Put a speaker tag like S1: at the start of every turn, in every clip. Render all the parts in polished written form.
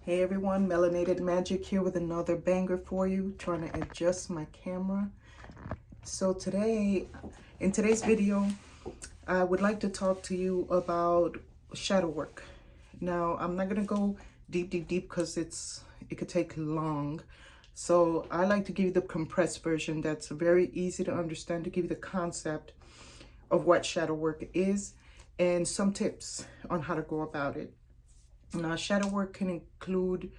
S1: Hey everyone, Melanated Magic here with another banger for you, trying to adjust my camera. So in today's video, I would like to talk to you about shadow work. Now, I'm not going to go deep because it could take long. So I like to give you the compressed version that's very easy to understand, to give you the concept of what shadow work is and some tips on how to go about it. Now, shadow work can include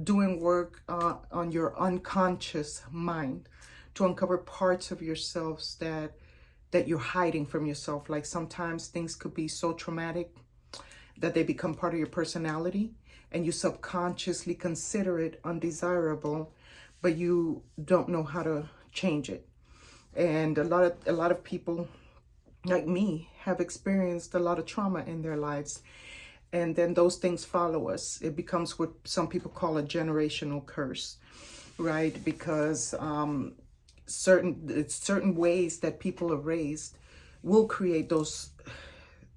S1: doing work on your unconscious mind to uncover parts of yourselves that you're hiding from yourself. Like sometimes things could be so traumatic that they become part of your personality and you subconsciously consider it undesirable, but you don't know how to change it. And a lot of people like me have experienced a lot of trauma in their lives, and then those things follow us. It becomes what some people call a generational curse, right? Because certain ways that people are raised will create those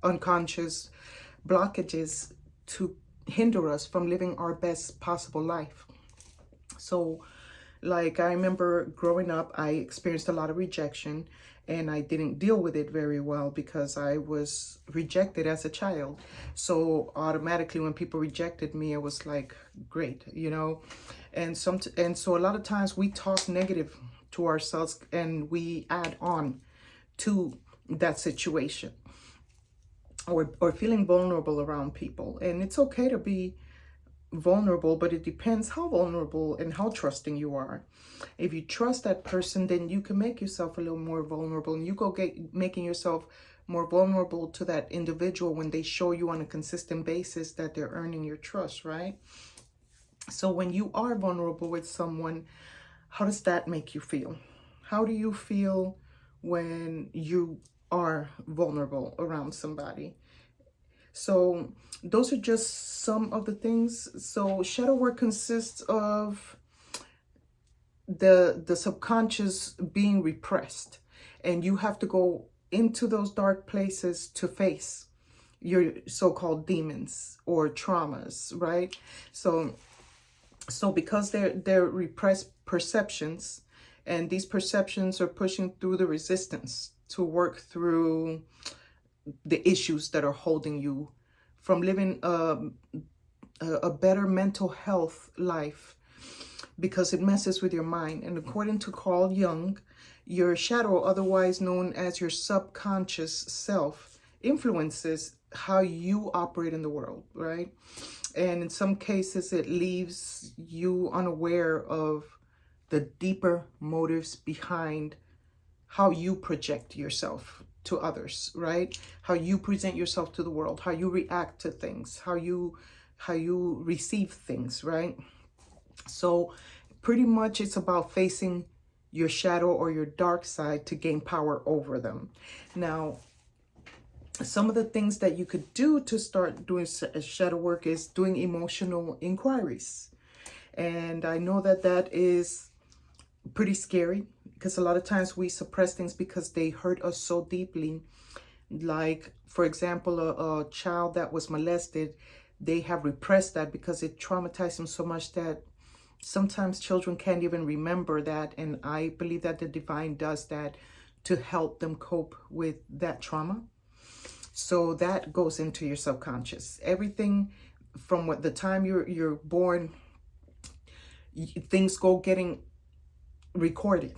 S1: unconscious blockages to hinder us from living our best possible life. So, like, I remember growing up, I experienced a lot of rejection, and I didn't deal with it very well because I was rejected as a child. So automatically when people rejected me, it was like, great, you know. And so a lot of times we talk negative to ourselves and we add on to that situation, or feeling vulnerable around people. And it's okay to be vulnerable, but it depends how vulnerable and how trusting you are. If you trust that person, then you can make yourself a little more vulnerable, and you go making yourself more vulnerable to that individual when they show you on a consistent basis that they're earning your trust, right? So when you are vulnerable with someone, how does that make you feel? How do you feel when you are vulnerable around somebody? So those are just some of the things. So shadow work consists of the subconscious being repressed, and you have to go into those dark places to face your so-called demons or traumas, right? So because they're repressed perceptions, and these perceptions are pushing through the resistance to work through the issues that are holding you from living a better mental health life, because it messes with your mind. And according to Carl Jung, your shadow, otherwise known as your subconscious self, influences how you operate in the world, right? And in some cases, it leaves you unaware of the deeper motives behind how you project yourself to others, right? How you present yourself to the world, how you react to things, how you receive things, right? So pretty much it's about facing your shadow or your dark side to gain power over them. Now, some of the things that you could do to start doing shadow work is doing emotional inquiries. And I know that that is pretty scary, because a lot of times we suppress things because they hurt us so deeply. Like, for example, a child that was molested, they have repressed that because it traumatized them so much that sometimes children can't even remember that. And I believe that the divine does that to help them cope with that trauma. So that goes into your subconscious. Everything from what the time you're born, things go getting recorded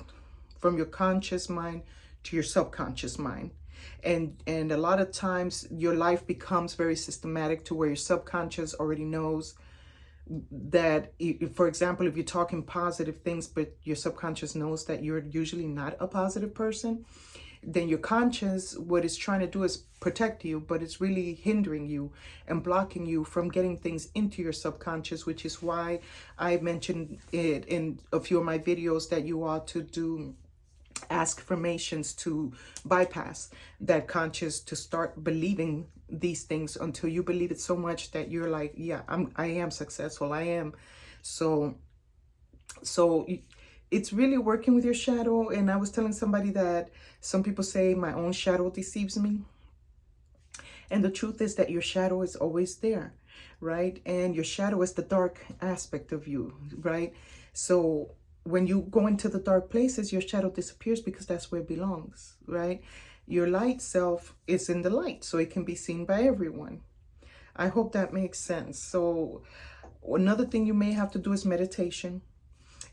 S1: from your conscious mind to your subconscious mind. And a lot of times your life becomes very systematic to where your subconscious already knows that, for example, if you're talking positive things, but your subconscious knows that you're usually not a positive person, then your conscious, what it's trying to do is protect you, but it's really hindering you and blocking you from getting things into your subconscious, which is why I mentioned it in a few of my videos that you ought to do ask affirmations to bypass that conscious, to start believing these things until you believe it so much that you're like, yeah, I am successful. I am. So it's really working with your shadow. And I was telling somebody that some people say my own shadow deceives me. And the truth is that your shadow is always there. right? And your shadow is the dark aspect of you, right? So when you go into the dark places, your shadow disappears because that's where it belongs, right? Your light self is in the light, so it can be seen by everyone. I hope that makes sense. So another thing you may have to do is meditation.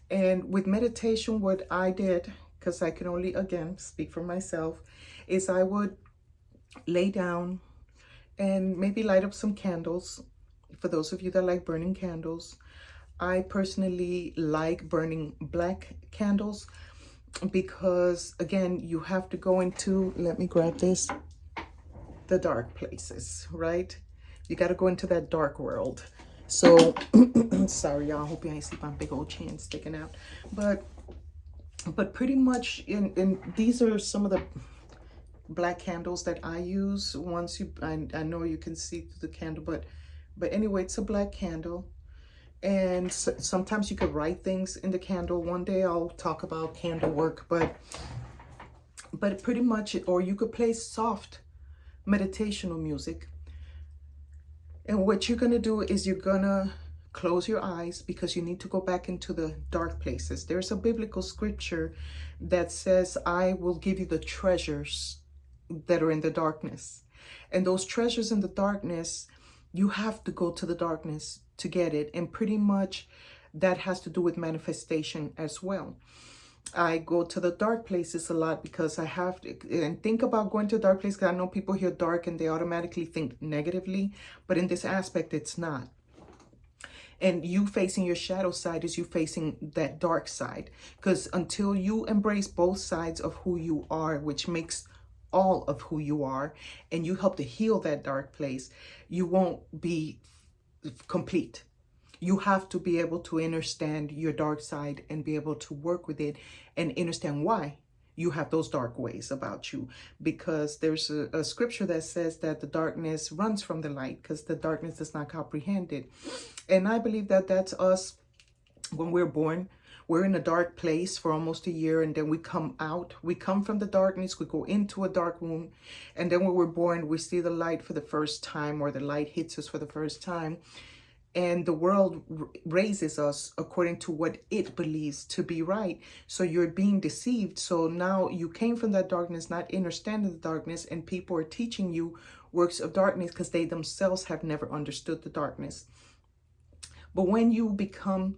S1: And with meditation, what I did, because I can only, again, speak for myself, is I would lay down and maybe light up some candles. For those of you that like burning candles, I personally like burning black candles because, again, you have to go into, let me grab this, the dark places, right? You got to go into that dark world. So, sorry, y'all. Hope you ain't see my big old chin sticking out. But pretty much, in these are some of the black candles that I use. Once you, I know you can see through the candle, but anyway, it's a black candle. And sometimes you could write things in the candle. One day I'll talk about candle work, but pretty much, or you could play soft meditational music. And what you're gonna do is you're gonna close your eyes because you need to go back into the dark places. There's a biblical scripture that says, I will give you the treasures that are in the darkness. And those treasures in the darkness, you have to go to the darkness to get it. And pretty much that has to do with manifestation as well. I go to the dark places a lot because I have to, and think about going to a dark place, because I know people hear dark and they automatically think negatively, but in this aspect, it's not. And you facing your shadow side is you facing that dark side, because until you embrace both sides of who you are, which makes all of who you are, and you help to heal that dark place, you won't be complete. You have to be able to understand your dark side and be able to work with it and understand why you have those dark ways about you. Because there's a scripture that says that the darkness runs from the light because the darkness does not comprehend it. And I believe that that's us when we're born. We're in a dark place for almost a year, and then we come out. We come from the darkness, we go into a dark room, and then when we're born, we see the light for the first time, or the light hits us for the first time. And the world raises us according to what it believes to be right. So you're being deceived. So now you came from that darkness, not understanding the darkness, and people are teaching you works of darkness because they themselves have never understood the darkness. But when you become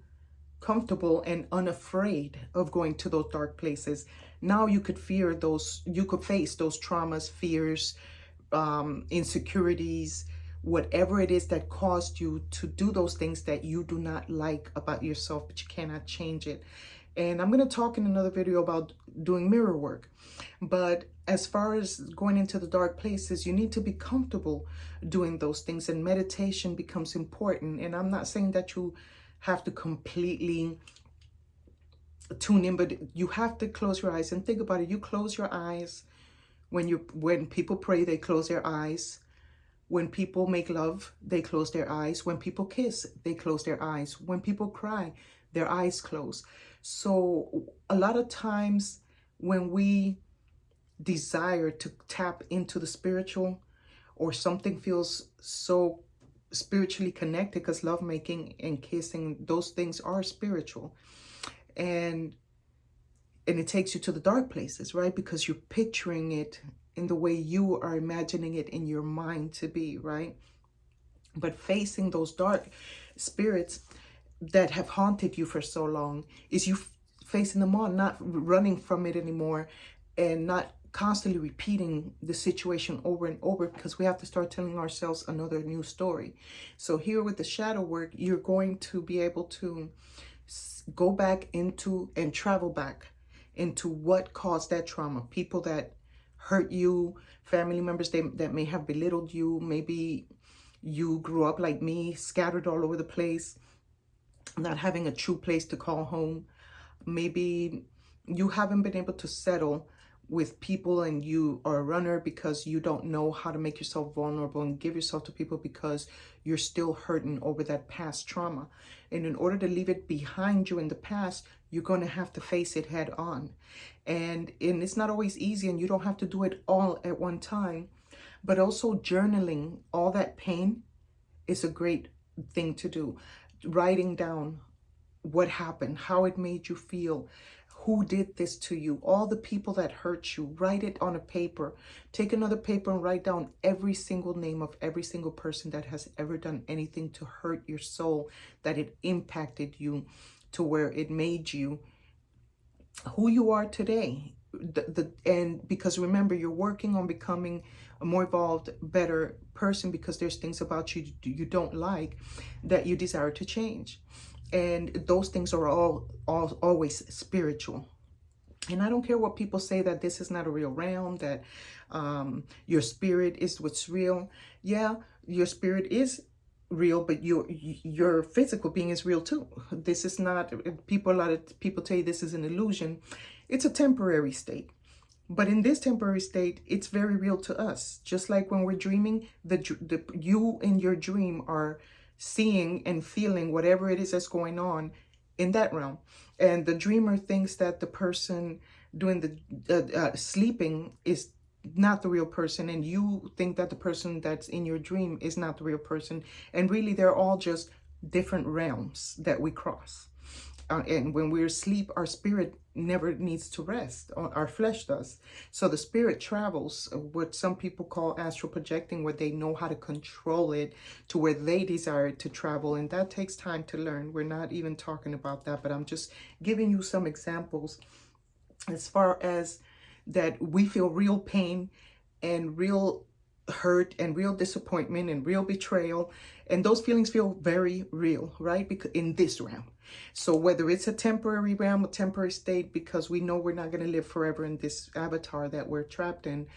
S1: comfortable and unafraid of going to those dark places, now you could fear those, you could face those traumas, fears, insecurities, whatever it is that caused you to do those things that you do not like about yourself, but you cannot change it. And I'm going to talk in another video about doing mirror work. But as far as going into the dark places, you need to be comfortable doing those things, and meditation becomes important. And I'm not saying that you have to completely tune in, but you have to close your eyes and think about it. You close your eyes when people pray, they close their eyes. When people make love, they close their eyes. When people kiss, they close their eyes. When people cry, their eyes close. So a lot of times when we desire to tap into the spiritual, or something feels so spiritually connected, because lovemaking and kissing, those things are spiritual. And it takes you to the dark places, right? Because you're picturing it in the way you are imagining it in your mind to be, right? But facing those dark spirits that have haunted you for so long is you facing them on, not running from it anymore, and not constantly repeating the situation over and over, because we have to start telling ourselves another new story. So here with the shadow work, you're going to be able to go back into and travel back into what caused that trauma. People that hurt you, family members that may have belittled you. Maybe you grew up like me, scattered all over the place, not having a true place to call home. Maybe you haven't been able to settle with people, and you are a runner because you don't know how to make yourself vulnerable and give yourself to people because you're still hurting over that past trauma. And in order to leave it behind you in the past, you're going to have to face it head on. And it's not always easy, and you don't have to do it all at one time, but also journaling all that pain is a great thing to do. Writing down what happened, how it made you feel, who did this to you, all the people that hurt you. Write it on a paper. Take another paper and write down every single name of every single person that has ever done anything to hurt your soul, that it impacted you to where it made you who you are today. And because remember, you're working on becoming a more evolved, better person, because there's things about you you don't like that you desire to change. And those things are all always spiritual. And I don't care what people say, that this is not a real realm, that your spirit is what's real. Yeah, your spirit is real, but your physical being is real too. This is not, a lot of people tell you this is an illusion. It's a temporary state. But in this temporary state, it's very real to us. Just like when we're dreaming, you in your dream are seeing and feeling whatever it is that's going on in that realm. And the dreamer thinks that the person doing the sleeping is not the real person, and you think that the person that's in your dream is not the real person. And really, they're all just different realms that we cross. And when we're asleep, our spirit never needs to rest. Our flesh does. So the spirit travels, what some people call astral projecting, where they know how to control it to where they desire it to travel. And that takes time to learn. We're not even talking about that, but I'm just giving you some examples as far as that we feel real pain and real hurt and real disappointment and real betrayal, and those feelings feel very real, right? Because in this realm. So whether it's a temporary realm, a temporary state, because we know we're not going to live forever in this avatar that we're trapped in,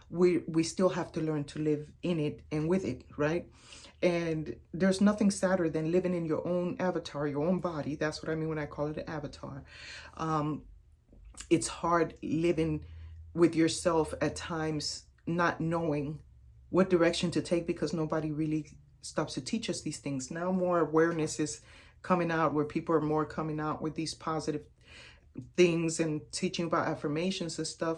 S1: we still have to learn to live in it and with it, right? And there's nothing sadder than living in your own avatar, your own body. That's what I mean when I call it an avatar. It's hard living with yourself at times, not knowing what direction to take, because nobody really stops to teach us these things. Now more awareness is coming out, where people are more coming out with these positive things and teaching about affirmations and stuff.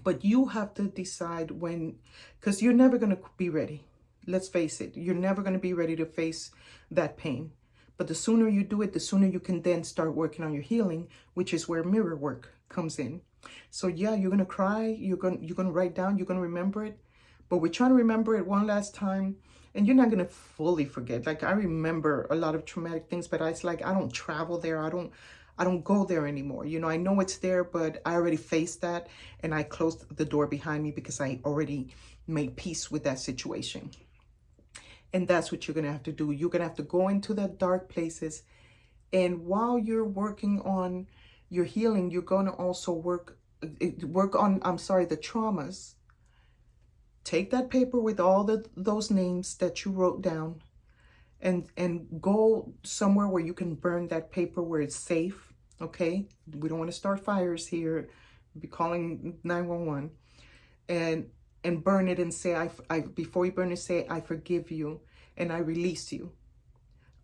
S1: But you have to decide when, because you're never going to be ready. Let's face it, you're never going to be ready to face that pain. But the sooner you do it, the sooner you can then start working on your healing, which is where mirror work comes in. So yeah, you're going to cry, you're going to write down, you're going to remember it, but we're trying to remember it one last time. And you're not going to fully forget. Like, I remember a lot of traumatic things, but it's like I don't travel there. I don't go there anymore. You know, I know it's there, but I already faced that, and I closed the door behind me because I already made peace with that situation. And that's what you're going to have to do. You're going to have to go into the dark places. And while you're working on your healing, you're going to also work on, the traumas. Take that paper with all those names that you wrote down, and go somewhere where you can burn that paper, where it's safe, okay? We don't want to start fires here. We'll be calling 911. And burn it and say, I before you burn it, say, I forgive you and I release you.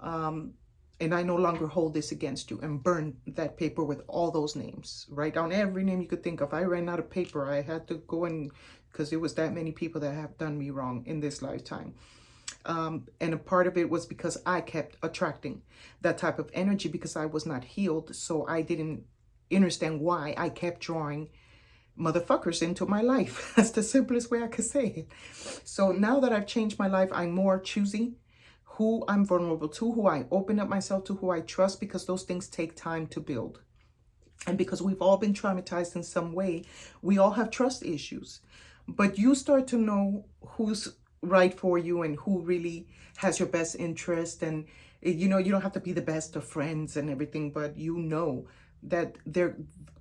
S1: And I no longer hold this against you, and burn that paper with all those names. Write down every name you could think of. I ran out of paper. I had to go in, because it was that many people that have done me wrong in this lifetime. And a part of it was because I kept attracting that type of energy, because I was not healed. So I didn't understand why I kept drawing motherfuckers into my life. That's the simplest way I could say it. So now that I've changed my life, I'm more choosy who I'm vulnerable to, who I open up myself to, who I trust, because those things take time to build. And because we've all been traumatized in some way, we all have trust issues. But you start to know who's right for you and who really has your best interest. And, you know, you don't have to be the best of friends and everything, but you know that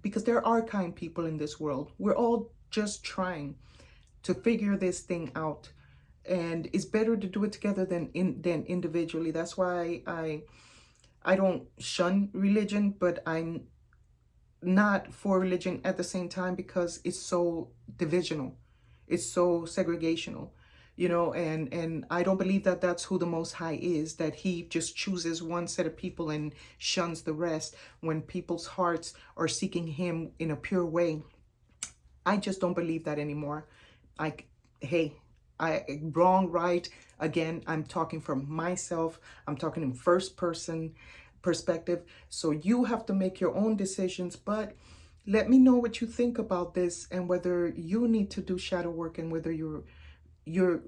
S1: because there are kind people in this world. We're all just trying to figure this thing out. And it's better to do it together than individually. That's why I don't shun religion, but I'm not for religion at the same time, because it's so divisional. It's so segregational, you know, and I don't believe that that's who the Most High is, that he just chooses one set of people and shuns the rest when people's hearts are seeking him in a pure way. I just don't believe that anymore. Hey, Wrong, right. Again, I'm talking from myself. I'm talking in first person perspective. So you have to make your own decisions, but let me know what you think about this and whether you need to do shadow work and whether you're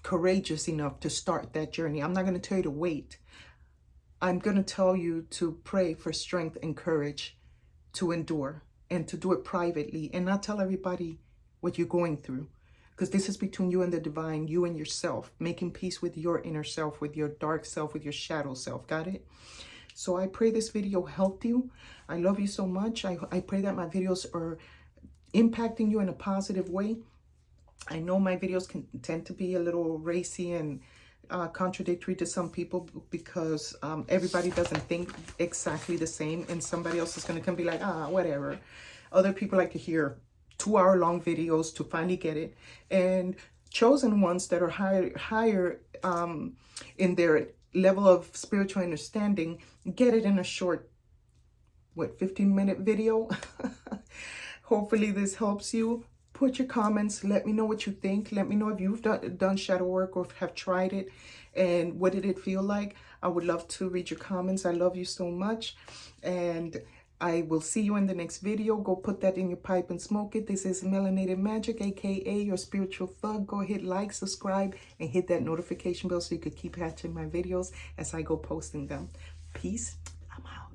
S1: courageous enough to start that journey. I'm not going to tell you to wait. I'm going to tell you to pray for strength and courage to endure and to do it privately and not tell everybody what you're going through. Because this is between you and the divine, you and yourself, making peace with your inner self, with your dark self, with your shadow self. Got it? So I pray this video helped you. I love you so much. I pray that my videos are impacting you in a positive way. I know my videos can tend to be a little racy and contradictory to some people because everybody doesn't think exactly the same, and somebody else is going to come be like, whatever. Other people like to hear 2-hour-long videos to finally get it, and chosen ones that are higher in their level of spiritual understanding get it in a short, 15-minute video. Hopefully this helps you. Put your comments. Let me know what you think. Let me know if you've done shadow work or have tried it and what did it feel like. I would love to read your comments. I love you so much. And I will see you in the next video. Go put that in your pipe and smoke it. This is Melanated Magic, aka your spiritual thug. Go hit like, subscribe, and hit that notification bell so you could keep catching my videos as I go posting them. Peace. I'm out.